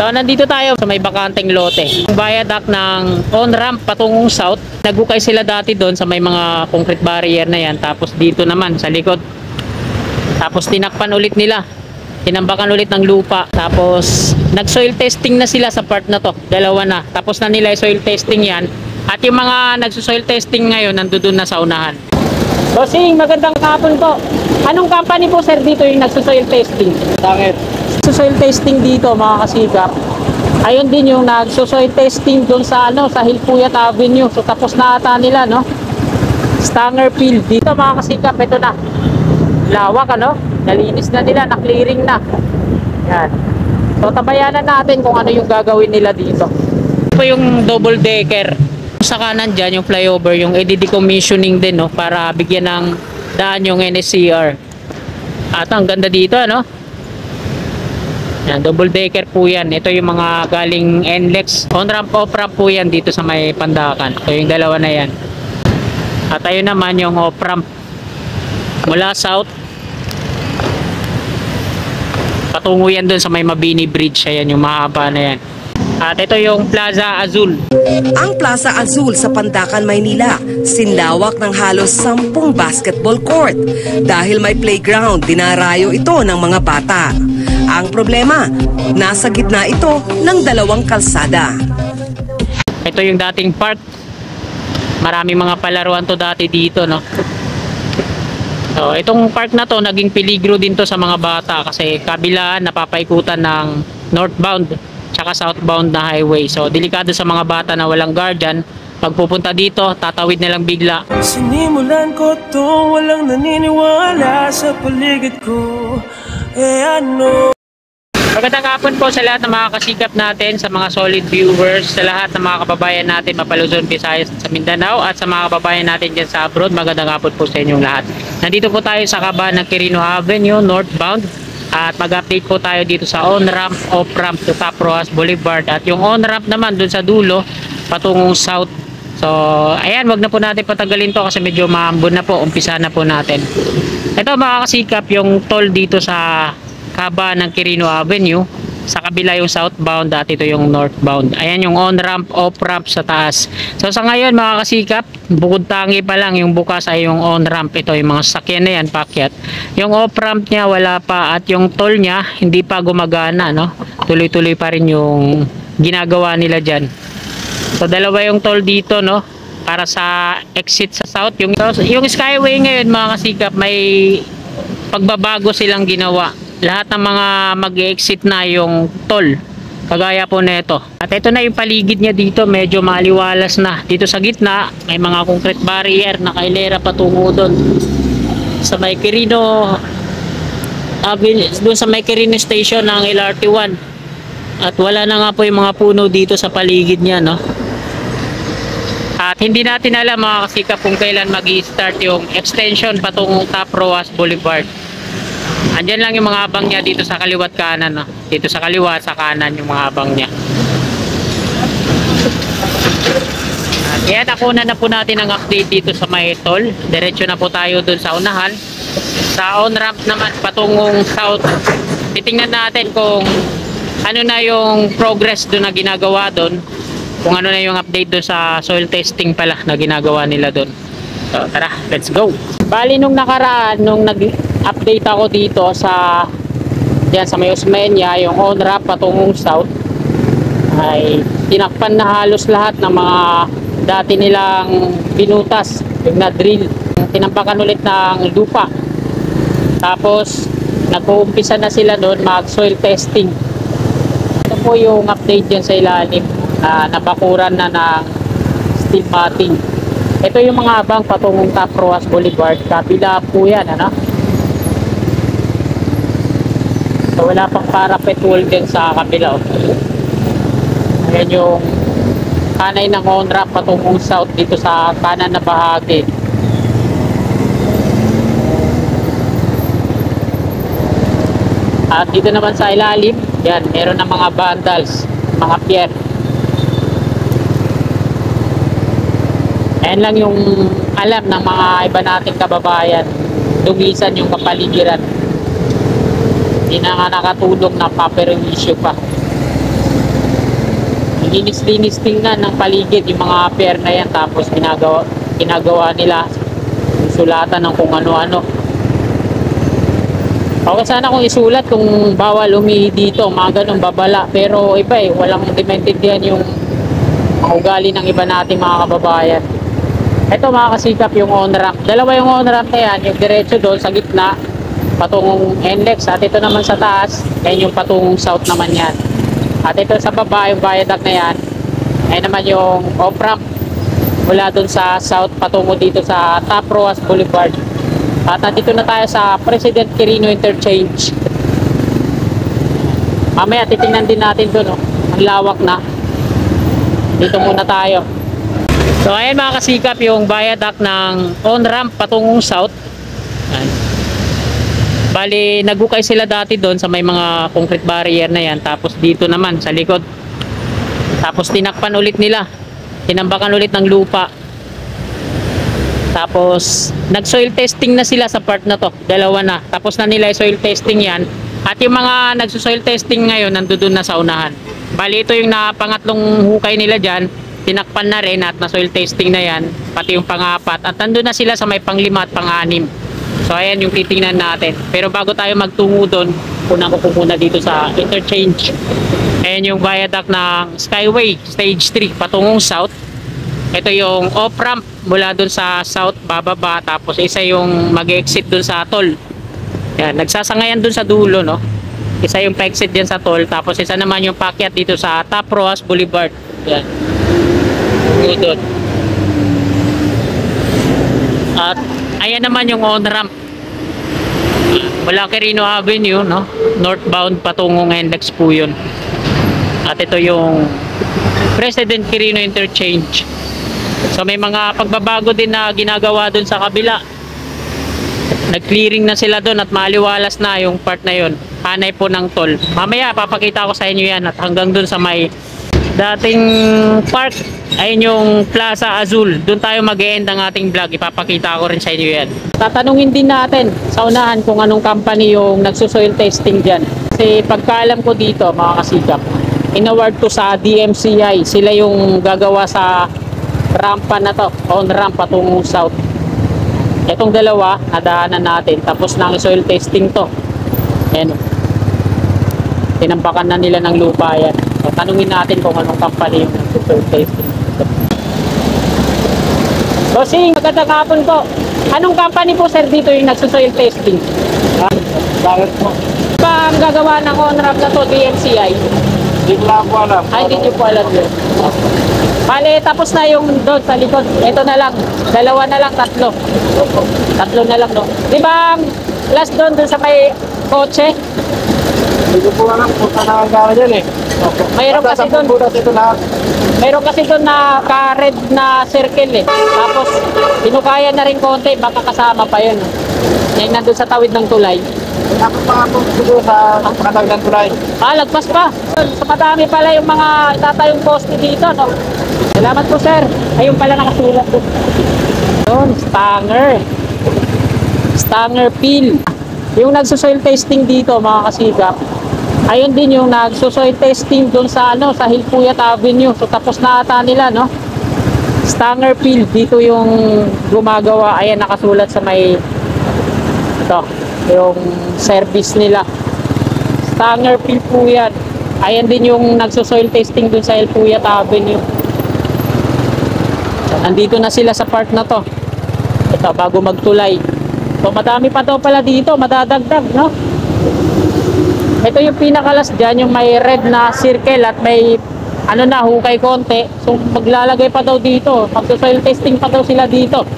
So nandito tayo sa may bakanteng lote. Yung viaduct ng on-ramp patungong south. Nagukay sila dati doon sa may mga concrete barrier na yan. Tapos dito naman sa likod. Tapos tinakpan ulit nila. Tinambakan ulit ng lupa. Tapos nag-soil testing na sila sa part na to. Dalawa na. Tapos na nila soil testing yan. At yung mga nagso-soil testing ngayon nandoon na sa unahan. Bossing, magandang hapon po. Anong company po sir dito yung nagso-soil testing? Bakit? Soil testing dito mga kasikap. Ayun din yung nagso-soil testing doon sa sa Hilpuyat Avenue. So tapos na ata nila, no? Stanger Field dito mga kasikap. Ito na. Lawak, ano? Nalinis na nila, na-clearing na. Yan. So tabayanan natin kung ano yung gagawin nila dito. Ito yung double decker. Sa kanan dyan yung flyover, yung decommissioning din, no? Para bigyan ng daan yung NSCR. At ang ganda dito, ano? Yan, double decker po yan. Ito yung mga galing NLEX. On-ramp, off-ramp po yan dito sa may Pandakan. So yung dalawa na yan. At ayun naman yung off-ramp. Mula south. Patungo yan dun sa may Mabini Bridge. Ayan yung mahaba na yan. At ito yung Plaza Azul. Ang Plaza Azul sa Pandakan, Maynila, sinlawak ng halos 10 basketball court. Dahil may playground, dinarayo ito ng mga bata. Ang problema, nasa gitna ito ng dalawang kalsada. Ito yung dating park. Maraming mga palaruan to dati dito, no? So, itong park na to, naging peligro din to sa mga bata kasi kabilaan napapaikutan ng northbound tsaka southbound na highway. So, delikado sa mga bata na walang guardian. Pagpupunta dito, tatawid na lang bigla. Sinimulan ko to, walang naniniwala sa paligid ko. Ano? Magandang hapon po sa lahat ng mga kasikap natin, sa mga solid viewers, sa lahat ng mga kababayan natin Mapaluzon, Visayas, sa Mindanao, at sa mga kababayan natin dyan sa abroad. Magandang hapon po sa inyong lahat. Nandito po tayo sa kaba ng Quirino Avenue, northbound. At mag-update po tayo dito sa on-ramp, off-ramp to Top Rojas Boulevard. At yung on-ramp naman dun sa dulo, patungong south. So, ayan, wag na po natin patagalin to kasi medyo maambon na po. Umpisa na po natin. Ito mga kasikap, yung toll dito sa kaba ng Quirino Avenue. Sa kabila yung southbound at ito yung northbound. Ayan yung on-ramp, off-ramp sa taas. So sa ngayon mga kasikap, bukod tangi pa lang yung bukas ay yung on-ramp. Ito yung mga sasakyan na yan, pakyat. Yung off-ramp niya wala pa at yung toll niya hindi pa gumagana, no? Tuloy-tuloy pa rin yung ginagawa nila dyan. So dalawa yung toll dito, no? Para sa exit sa south. Yung Skyway ngayon mga kasikap, may pagbabago silang ginawa. Lahat ng mga mag-exit na yung toll. Kagaya po nito. At ito na yung paligid niya dito. Medyo maliwalas na. Dito sa gitna, may mga concrete barrier na kailera patungo doon. Sa may Quirino doon sa may Quirino Station ng LRT1. At wala na nga po yung mga puno dito sa paligid niya, no? At hindi natin alam mga kasikap kung kailan mag-i-start yung extension patungong Top Rojas Boulevard. Andyan lang yung mga abang niya dito sa kaliwat kanan, no? Dito sa kaliwa, sa kanan yung mga abang niya. At yan, nakunan na po natin ang update dito sa may toll. Diretso na po tayo dun sa unahan. Sa on-ramp naman, patungong south. Titingnan natin kung ano na yung progress dun na ginagawa dun. Kung ano na yung update dun sa soil testing pala na ginagawa nila dun. So tara, let's go. Bali nung nakaraan, nung nag-update ako dito sa diyan sa may Osmeña, yung on-ramp patungong south ay tinakpan na halos lahat ng mga dati nilang binutas, yung na-drill. Tinampakan ulit ng lupa. Tapos nag-uumpisa na sila doon mag-soil testing. Ito po yung update dyan sa ilalim na nabakuran na ng steel matting. Ito yung mga abang patungong Top Rojas Boulevard. Kabila po yan, ano? So wala pang parapet wall din sa kabila. Ayan yung kanay ng on-ramp patungong south dito sa kanan na bahagi. At dito naman sa ilalim, yan, meron ng mga vandals, mga pier. Ayan lang yung alam ng mga iba nating kababayan. Dumisan yung kapaligiran. Hindi na nga nakatulong na paper issue pa. linis-linis tingnan ng paligid yung mga pier na yan, tapos ginagawa nila sulatan ng kung ano-ano. Okay sana kung isulat kung bawal umihi dito, mga ganun babala, pero iba walang dimaintindihan yung ugali ng iba nating mga kababayan. Ito mga kasikap, yung on-ramp, dalawa yung on-ramp na yan, yung diretso doon sa gitna patungong NLEX, at ito naman sa taas yan yung patungong south naman yan. At ito sa baba yung viaduct na yan, ay naman yung off-ramp mula doon sa south patungo dito sa Top Roas Boulevard. At nandito na tayo sa President Quirino Interchange. Mamaya titingnan din natin doon, ang lawak na. Dito muna tayo. So ayan mga kasikap, yung viaduct ng on-ramp patungong south. Ayan. Bali, nagukay sila dati doon sa may mga concrete barrier na yan. Tapos dito naman sa likod. Tapos tinakpan ulit nila. Tinambakan ulit ng lupa. Tapos nag-soil testing na sila sa part na to. Dalawa na. Tapos na nila soil testing yan. At yung mga nagso-soil testing ngayon nandoon na sa unahan. Bali, ito yung pangatlong hukay nila dyan. Tinakpan na rin at na-soil testing na yan. Pati yung pang-apat. At nandun na sila sa may pang-5 at pang-6. So ayan yung titingnan natin. Pero bago tayo magtungo doon, unang ko muna dito sa interchange. Ayan yung viaduct ng Skyway Stage 3 patungong south. Ito yung off-ramp mula doon sa south bababa. Tapos isa yung mag-exit doon sa toll. Yan, nagsasangayan doon sa dulo, no? Isa yung pa-exit dyan sa toll. Tapos isa naman yung paakyat dito sa Top Roas Boulevard. Yan. Doon. At ayan naman yung on-ramp mula Quirino Avenue, no? Northbound patungong NLEX po yun. At ito yung President Quirino Interchange. So may mga pagbabago din na ginagawa dun sa kabila. Nag-clearing na sila dun at maliwalas na yung part na yun. Hanay po ng toll. Mamaya papakita ko sa inyo yan, at hanggang dun sa may dating park, ayun yung Plaza Azul. Doon tayo mag-e-end ang ating vlog. Ipapakita ko rin sa inyo yan. Tatanungin din natin sa unahan kung anong company yung nagsusoil testing dyan. Kasi pagkaalam ko dito mga kasikap, in-award to sa DMCI. Sila yung gagawa sa rampa na to, on-ramp patungong south. Itong dalawa, nadaanan natin. Tapos na ang soil testing to. Ayan. Tinampakan na nila ng lupa yan. So, tanungin natin kung anong company yung nagsusoil testing. Bossing, magandang hapon po. Anong company po sir dito yung nagsusoil testing? Bakit po? Ba ang gagawa ng on-ramp na to, DMCI? Hindi ko lang po alam. Ay, hindi nyo po alam yun. Bale, tapos na yung doon sa likod. Ito na lang. Dalawa na lang, tatlo. Tatlo na lang, no? Di ba last doon sa may kotse? Hindi ko po alam kung saan nakagawa dyan eh. Mayroon kasi doon. Ito lahat. Mayroon kasi doon na ka-red na circle eh. Tapos, pinukaya na rin konti. Baka kasama pa yun. Yan nandun sa tawid ng tulay. Tapos mga po siguro sa makatagdan tulay. Ah, lagpas pa. Sa madami pala yung mga itatayong poste dito, no? Salamat po, sir. Ayun pala nakasulat po. Yun, Stanger. Stanger Peel. Yung nagsusoil testing dito, mga kasikap, ayun din yung nagsusoil testing doon sa sa Hilpuyat Avenue. So tapos na ata nila, no? Stanger Peel, dito yung gumagawa. Ayan, nakasulat sa may ito, yung service nila. Stanger Peel po yan. Ayan din yung nagsusoil testing doon sa Hilpuyat Avenue. Nandito na sila sa part na to. Ito, bago magtulay. So madami pa daw pala dito, madadagdag, no? Ito yung pinakalas dyan, yung may red na circle at may hukay konti. So maglalagay pa daw dito, mag-soil testing pa daw sila dito.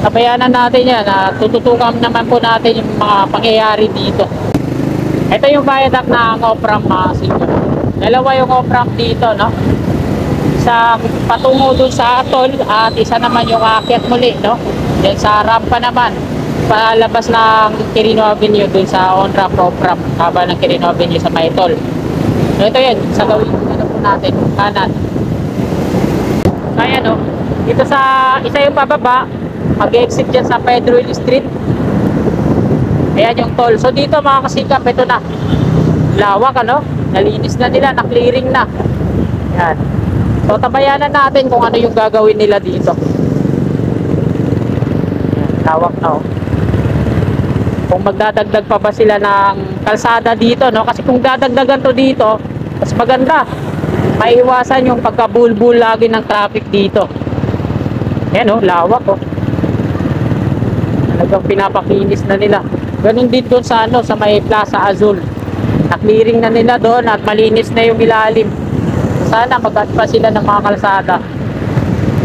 Tabayanan natin yan, tututukan naman po natin yung mga pangyayari dito. Ito yung viaduct na off-ramp mga sino. Dalawa yung off-ramp dito, no? Isang patungo dun sa toll at isa naman yung aakyat muli, no? Then sa rampa naman, palabas ng Quirino Avenue dun sa on-ramp, off-ramp, haba ng Quirino Avenue sa may toll. So ito yun, sa gawin po natin, kanan. Kaya no, dito sa isa yung pababa, mag-exit dyan sa Pedro Hill Street. Ayan yung toll. So dito mga kasikap, ito na. Lawak, ano? Nalinis na nila, na-clearing na. Yan. So, tabayanan natin kung ano yung gagawin nila dito. Yan, tawag na oh. Kung magdadagdag pa ba sila ng kalsada dito, no? Kasi kung dadagdagan to dito, mas maganda. Maiiwasan yung pagkabulbul lagi ng traffic dito. Yan oh, lawak oh. Talagang pinapakinis na nila. Ganun din doon sa ano, sa may Plaza Azul. Na-clearing na nila doon at malinis na yung ilalim. Sana mag-add pa sila ng mga kalsada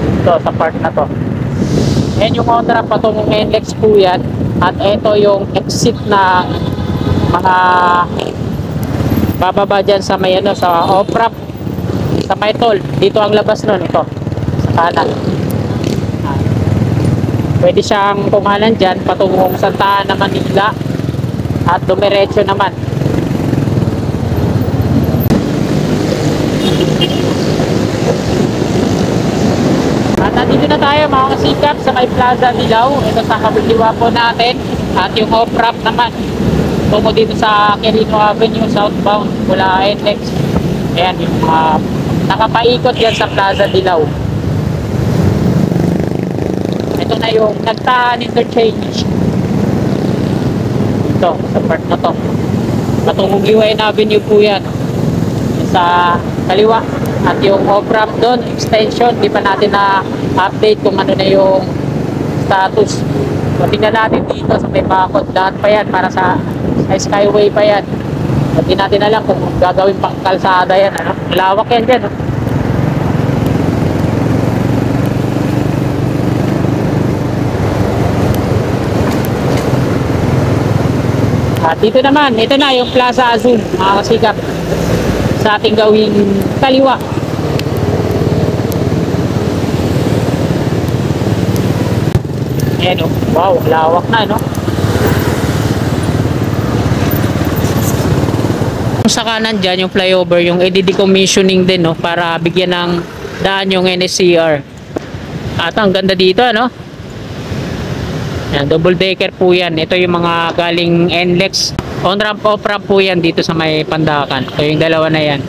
dito sa part na to. Yan yung on-ramp patungong NLEX po yan. At ito yung exit na mga bababa dyan sa may ano, sa off-ramp, sa may toll. Dito ang labas nun, ito sa kanan. Pwede siyang kumanan dyan patungong Santa Ana, Manila at dumiretso naman. At nandito na tayo mga kasikap sa may Plaza Dilaw. Ito sa kabaliwa po natin. At yung off-ramp naman tungo dito sa Quirino Avenue southbound mula NLEX. Ayan yung nakapaikot yan sa Plaza Dilaw. Ito na yung Nagtahan interchange. Ito sa part na to. Patungong Liwain Avenue po yan. Sa kaliwa. At yung off-ramp doon, extension, di pa natin na-update kung ano na yung status. So, tingnan natin dito sa may bakod. Lahat pa yan para sa Skyway pa yan. Hindi natin alam kung gagawin pang kalsada yan. Ano? Malawak yan dyan. At dito naman, ito na yung Plaza Azul, mga kasikap. Sa ating gawing kaliwa. Ayan o. Wow, lawak na, no? Sa kanan dyan, yung flyover, yung i-decommissioning din, no? Para bigyan ng daan yung NSCR. At ang ganda dito, no? Ayan, double decker po yan. Ito yung mga galing NLEX. On-ramp, off-ramp po yan dito sa may Pandakan. So yung dalawa na yan.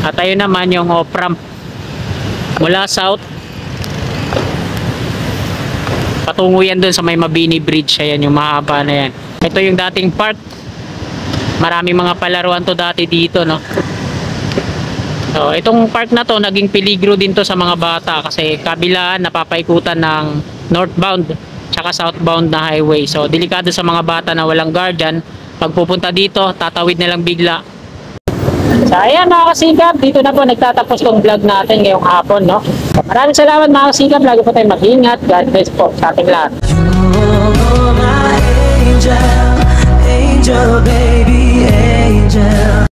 At ayun naman yung off-ramp mula south patungo yan dun sa may Mabini Bridge. Ayan yung mahaba na yan. Ito yung dating park. Maraming mga palaruan to dati dito, no? So itong park na to naging peligro din to sa mga bata kasi kabilaan napapaikutan ng northbound tsaka southbound na highway. So delikado sa mga bata na walang guardian. Pag pupunta dito, tatawid na lang bigla. So ayan mga kasigap, dito na po nagtatapos tong vlog natin ngayong hapon, no? Maraming salamat mga kasigap, lagi po tayong mag-ingat. God bless po sa ating lahat. You're my angel, angel baby.